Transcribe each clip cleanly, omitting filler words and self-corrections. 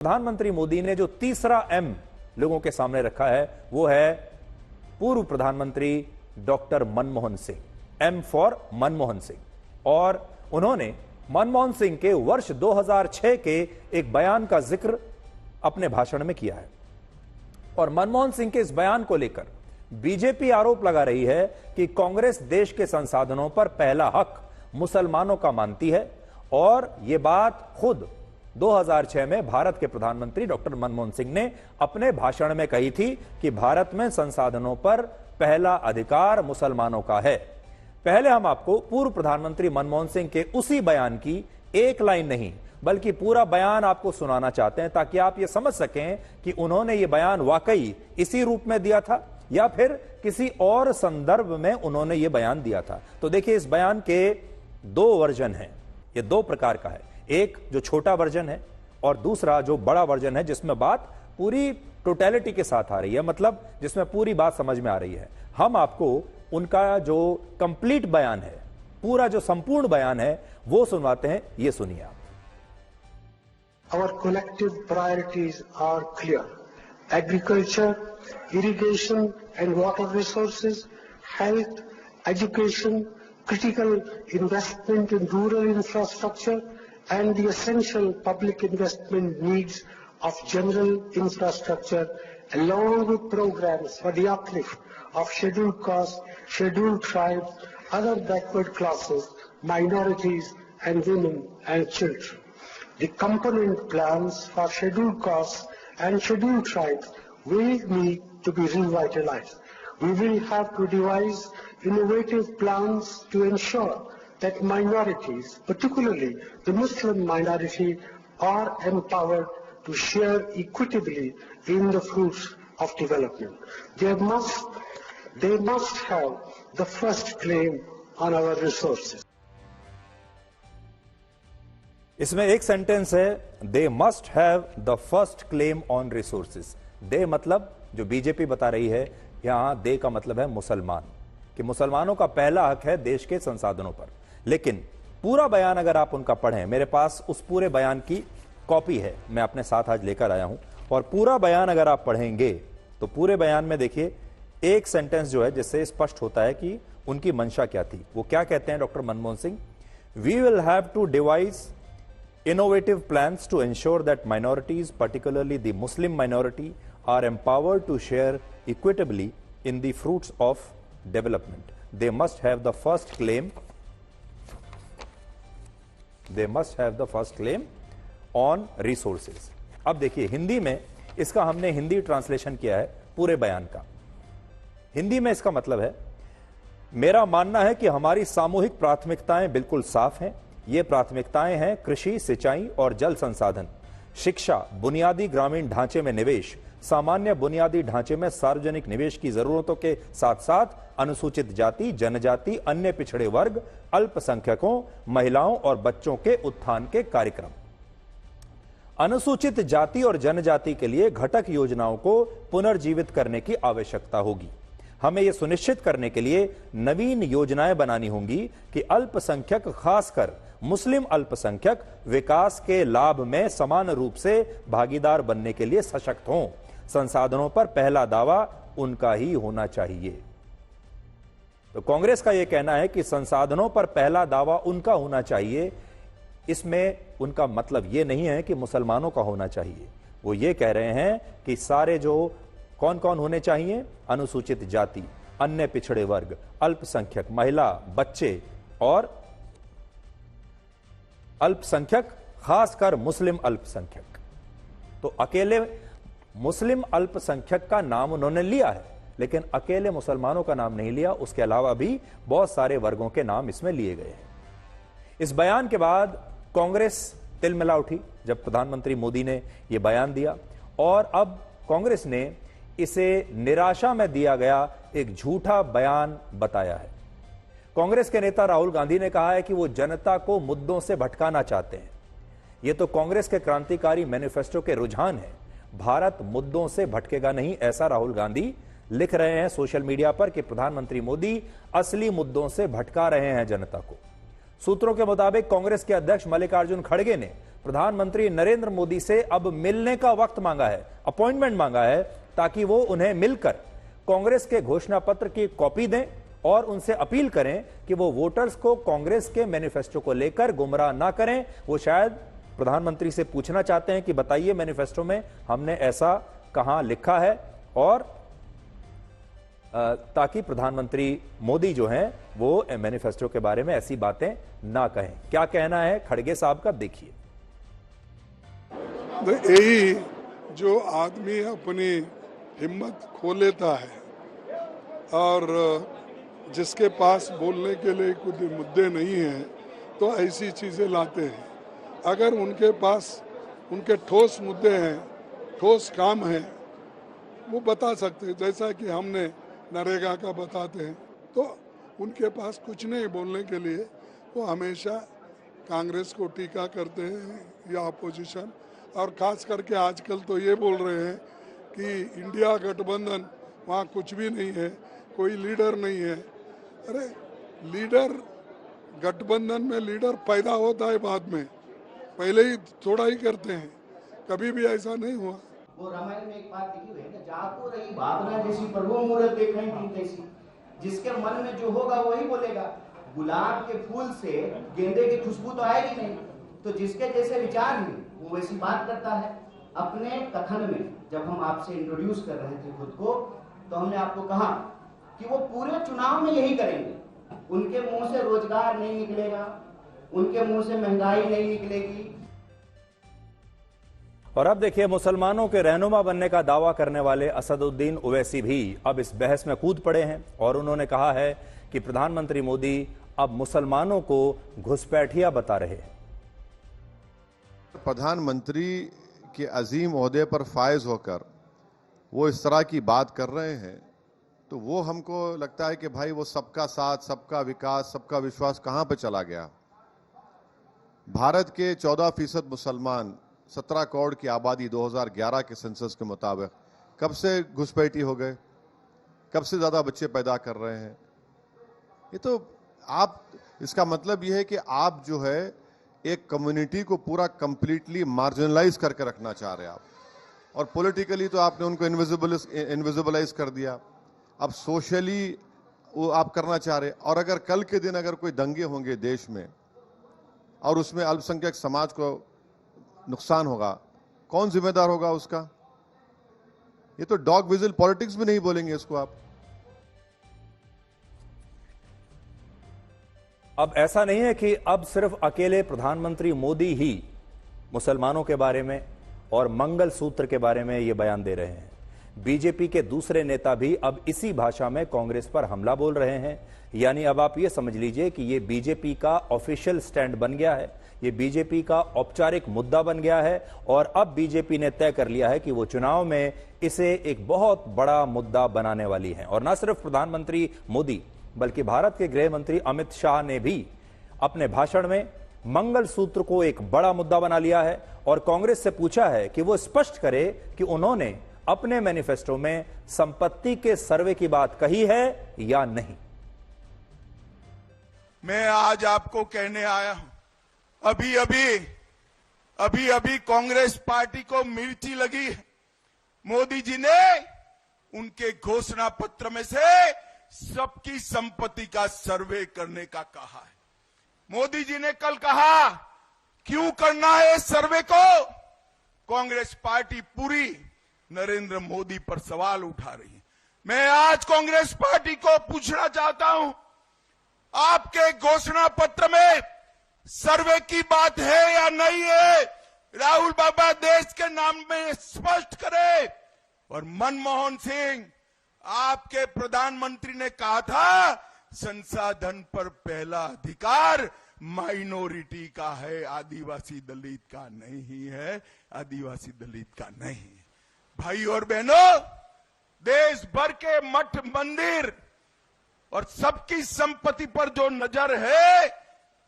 प्रधानमंत्री मोदी ने जो तीसरा एम लोगों के सामने रखा है वो है पूर्व प्रधानमंत्री doctor Manmohan Singh. M for Manmohan Singh. और उन्होंने मनमोहन सिंह के वर्ष 2006 के एक बयान का जिक्र अपने भाषण में किया है। और मनमोहन सिंह के इस बयान को लेकर बीजेपी आरोप लगा रही है कि कांग्रेस देश के संसाधनों पर पहला हक मुसलमानों का मानती है। और यह बात खुद 2006 में भारत के प्रधानमंत्री डॉक्टर मनमोहन सिंह ने अपने भाषण में कही थी कि भारत में संसाधनों पर पहला अधिकार मुसलमानों का है। पहले हम आपको पूर्व प्रधानमंत्री मनमोहन सिंह के उसी बयान की एक लाइन नहीं बल्कि पूरा बयान आपको सुनाना चाहते हैं ताकि आप यह समझ सकें कि उन्होंने यह बयान वाकई इसी रूप में दिया था या फिर किसी और संदर्भ में उन्होंने यह बयान दिया था। तो देखिए, इस बयान के दो वर्जन हैं। यह दो प्रकार का है, एक जो छोटा वर्जन है और दूसरा जो बड़ा वर्जन है जिसमें बात पूरी टोटलिटी के साथ आ रही है, मतलब जिसमें पूरी बात समझ में आ रही है। हम आपको उनका जो कंप्लीट बयान है, पूरा जो संपूर्ण बयान है वो सुनवाते हैं। ये सुनिए आप। Our collective priorities are clear: agriculture, irrigation and water resources, health, education, critical investment in rural infrastructure, and the essential public investment needs of general infrastructure, along with programs for the uplift of scheduled castes, scheduled tribes, other backward classes, minorities, and women and children. The component plans for scheduled castes and scheduled tribes will need to be revitalized. We will have to devise innovative plans to ensure that minorities, particularly the Muslim minority, are empowered to share equitably in the fruits of development. They must have the first claim on our resources. इसमें एक sentence है, they must have the first claim on resources. They मतलब जो BJP बता रही है, यहां दे का मतलब है मुसलमान, कि मुसलमानों का पहला हक है देश के संसाधनों पर। लेकिन पूरा बयान अगर आप उनका पढ़ें, मेरे पास उस पूरे बयान की कॉपी है, मैं अपने साथ आज लेकर आया हूं, और पूरा बयान अगर आप पढ़ेंगे तो पूरे बयान में देखिए एक सेंटेंस जो है जिससे स्पष्ट होता है कि उनकी मंशा क्या थी। वो क्या कहते हैं doctor Manmohan Singh? We will have to devise innovative plans to ensure that minorities, particularly the Muslim minority, are empowered to share equitably in the fruits of development. They must have the first claim. They must have the first claim on resources. अब देखिए, हिंदी में इसका हमने Hindi translation किया है पूरे बयान का। हिंदी में इसका मतलब है, मेरा मानना है कि हमारी सामूहिक प्राथमिकताएं बिल्कुल साफ हैं। ये प्राथमिकताएं हैं कृषि, सिंचाई और जल संसाधन, शिक्षा, बुनियादी ग्रामीण ढांचे में निवेश, सामान्य बुनियादी ढांचे में सार्वजनिक निवेश की जरूरतों के साथ साथ अनुसूचित जाति, जनजाति, अन्य पिछड़े वर्ग, अल्पसंख्यकों, महिलाओं और बच्चों के उत्थान के कार्यक्रम। अनुसूचित जाति और जनजाति के लिए घटक योजनाओं को पुनर्जीवित करने की आवश्यकता होगी। हमें यह सुनिश्चित करने के लिए नवीन योजनाएं बनानी होंगी कि अल्पसंख्यक, खासकर मुस्लिम अल्पसंख्यक, विकास के लाभ में समान रूप से भागीदार बनने के लिए सशक्त हों। संसाधनों पर पहला दावा उनका ही होना चाहिए। तो कांग्रेस का यह कहना है कि संसाधनों पर पहला दावा उनका होना चाहिए। इसमें उनका मतलब यह नहीं है कि मुसलमानों का होना चाहिए। वो ये कह रहे हैं कि सारे जो कौन कौन होने चाहिए? अनुसूचित जाति, अन्य पिछड़े वर्ग, अल्पसंख्यक, महिला, बच्चे और अल्पसंख्यक, खासकर मुस्लिम अल्पसंख्यक। तो अकेले मुस्लिम अल्पसंख्यक का नाम उन्होंने लिया है, लेकिन अकेले मुसलमानों का नाम नहीं लिया। उसके अलावा भी बहुत सारे वर्गों के नाम इसमें लिए गए हैं। इस बयान के बाद कांग्रेस तिलमिला उठी जब प्रधानमंत्री मोदी ने यह बयान दिया, और अब कांग्रेस ने इसे निराशा में दिया गया एक झूठा बयान बताया है। कांग्रेस के नेता राहुल गांधी ने कहा है कि वो जनता को मुद्दों से भटकाना चाहते हैं। यह तो कांग्रेस के क्रांतिकारी मैनिफेस्टो के रुझान है। भारत मुद्दों से भटकेगा नहीं, ऐसा राहुल गांधी लिख रहे हैं सोशल मीडिया पर कि प्रधानमंत्री मोदी असली मुद्दों से भटका रहे हैं जनता को। सूत्रों के मुताबिक कांग्रेस के अध्यक्ष मल्लिकार्जुन खड़गे ने प्रधानमंत्री नरेंद्र मोदी से अब मिलने का वक्त मांगा है, अपॉइंटमेंट मांगा है, ताकि वो उन्हें मिलकर कांग्रेस के घोषणा पत्र की कॉपी दें और उनसे अपील करें कि वो वोटर्स को कांग्रेस के मैनिफेस्टो को लेकर गुमराह ना करें। वो शायद प्रधानमंत्री से पूछना चाहते हैं कि बताइए मैनिफेस्टो में हमने ऐसा कहां लिखा है, और ताकि प्रधानमंत्री मोदी जो हैं वो मैनिफेस्टो के बारे में ऐसी बातें ना कहें। क्या कहना है खड़गे साहब का, देखिए। यही जो आदमी अपनी हिम्मत खो लेता है और जिसके पास बोलने के लिए कुछ मुद्दे नहीं हैं तो ऐसी चीजें लाते हैं। अगर उनके पास उनके ठोस मुद्दे हैं, ठोस काम है, वो बता सकते हैं, जैसा कि हमने नरेगा का बताते हैं। तो उनके पास कुछ नहीं बोलने के लिए, वो हमेशा कांग्रेस को टीका करते हैं या अपोजिशन, और खास करके आजकल तो ये बोल रहे हैं कि इंडिया गठबंधन, वहाँ कुछ भी नहीं है, कोई लीडर नहीं है। अरे लीडर, गठबंधन में लीडर पैदा होता है बाद में, पहले ही थोड़ा ही करते हैं, कभी भी ऐसा नहीं हुआ। वो रामायण में एक बात लिखी हुई है ना, जाको रही भावना जैसी प्रभु मूरत देखा ही जैसी, जिसके मन में जो होगा वही बोलेगा। गुलाब के फूल से गेंदे की खुशबू तो आएगी नहीं, तो जिसके जैसे विचार हैं वो वैसी बात करता है। अपने कथन में जब हम आपसे इंट्रोड्यूस कर रहे थे खुद को, तो हमने आपको कहा कि वो पूरे चुनाव में यही करेंगे। उनके मुंह से रोजगार नहीं निकलेगा, उनके मुंह से महंगाई नहीं निकलेगी। और अब देखिए, मुसलमानों के रहनुमा बनने का दावा करने वाले असदुद्दीन ओवैसी भी अब इस बहस में कूद पड़े हैं और उन्होंने कहा है कि प्रधानमंत्री मोदी अब मुसलमानों को घुसपैठिया बता रहे हैं। प्रधानमंत्री के अजीम ओहदे पर फायज होकर वो इस तरह की बात कर रहे हैं, तो वो हमको लगता है कि भाई वो सबका साथ, सबका विकास, सबका विश्वास कहां पे चला गया। भारत के 14% मुसलमान, 17 करोड़ की आबादी 2011 के सेंसस के मुताबिक कब से घुसपैठी हो गए, कब से ज्यादा बच्चे पैदा कर रहे हैं। ये तो आप, इसका मतलब ये है कि आप जो है एक कम्युनिटी को पूरा कंप्लीटली मार्जिनलाइज करके रखना चाह रहे हैं आप, और पॉलिटिकली तो आपने उनको इनविजिबलाइज कर दिया, अब सोशली वो आप करना चाह रहे हैं। और अगर कल के दिन अगर कोई दंगे होंगे देश में और उसमें अल्पसंख्यक समाज को नुकसान होगा, कौन जिम्मेदार होगा उसका? ये तो डॉग विजिल पॉलिटिक्स भी नहीं बोलेंगे इसको आप। अब ऐसा नहीं है कि अब सिर्फ अकेले प्रधानमंत्री मोदी ही मुसलमानों के बारे में और मंगल सूत्र के बारे में ये बयान दे रहे हैं। बीजेपी के दूसरे नेता भी अब इसी भाषा में कांग्रेस पर हमला बोल रहे हैं। यानी अब आप ये समझ लीजिए कि ये बीजेपी का ऑफिशियल स्टैंड बन गया है, ये बीजेपी का औपचारिक मुद्दा बन गया है, और अब बीजेपी ने तय कर लिया है कि वो चुनाव में इसे एक बहुत बड़ा मुद्दा बनाने वाली है। और न सिर्फ प्रधानमंत्री मोदी बल्कि भारत के गृह मंत्री अमित शाह ने भी अपने भाषण में मंगल सूत्र को एक बड़ा मुद्दा बना लिया है और कांग्रेस से पूछा है कि वो स्पष्ट करे कि उन्होंने अपने मैनिफेस्टो में संपत्ति के सर्वे की बात कही है या नहीं। मैं आज आपको कहने आया हूं, अभी अभी कांग्रेस पार्टी को मिर्ची लगी है। मोदी जी ने उनके घोषणा पत्र में से सबकी संपत्ति का सर्वे करने का कहा है। मोदी जी ने कल कहा क्यों करना है इस सर्वे को। कांग्रेस पार्टी पूरी नरेंद्र मोदी पर सवाल उठा रही है। मैं आज कांग्रेस पार्टी को पूछना चाहता हूं, आपके घोषणा पत्र में सर्वे की बात है या नहीं है? राहुल बाबा देश के नाम में स्पष्ट करे। और मनमोहन सिंह, आपके प्रधानमंत्री ने कहा था संसाधन पर पहला अधिकार माइनॉरिटी का है, आदिवासी दलित का नहीं है, आदिवासी दलित का नहीं है। भाई और बहनों, देश भर के मठ मंदिर और सबकी संपत्ति पर जो नजर है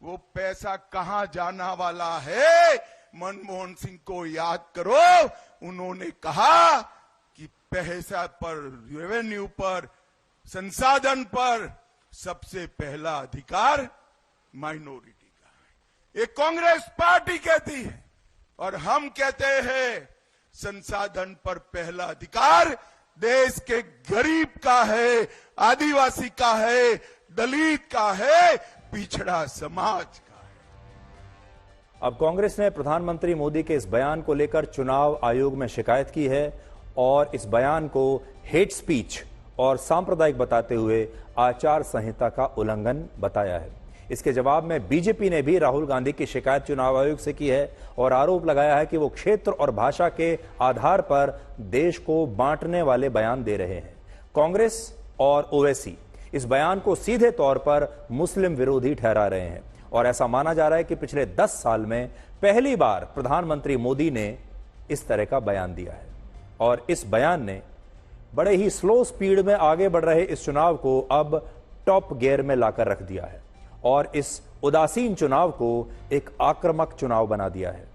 वो पैसा कहां जाना वाला है। मनमोहन सिंह को याद करो, उन्होंने कहा कि पैसा पर, रेवेन्यू पर, संसाधन पर सबसे पहला अधिकार माइनॉरिटी का है। ये कांग्रेस पार्टी कहती है। और हम कहते हैं संसाधन पर पहला अधिकार देश के गरीब का है, आदिवासी का है, दलित का है, पिछड़ा समाज का है। अब कांग्रेस ने प्रधानमंत्री मोदी के इस बयान को लेकर चुनाव आयोग में शिकायत की है और इस बयान को हेट स्पीच और सांप्रदायिक बताते हुए आचार संहिता का उल्लंघन बताया है। इसके जवाब में बीजेपी ने भी राहुल गांधी की शिकायत चुनाव आयोग से की है और आरोप लगाया है कि वो क्षेत्र और भाषा के आधार पर देश को बांटने वाले बयान दे रहे हैं। कांग्रेस और ओवैसी इस बयान को सीधे तौर पर मुस्लिम विरोधी ठहरा रहे हैं और ऐसा माना जा रहा है कि पिछले 10 साल में पहली बार प्रधानमंत्री मोदी ने इस तरह का बयान दिया है और इस बयान ने बड़े ही स्लो स्पीड में आगे बढ़ रहे इस चुनाव को अब टॉप गियर में लाकर रख दिया है और इस उदासीन चुनाव को एक आक्रामक चुनाव बना दिया है।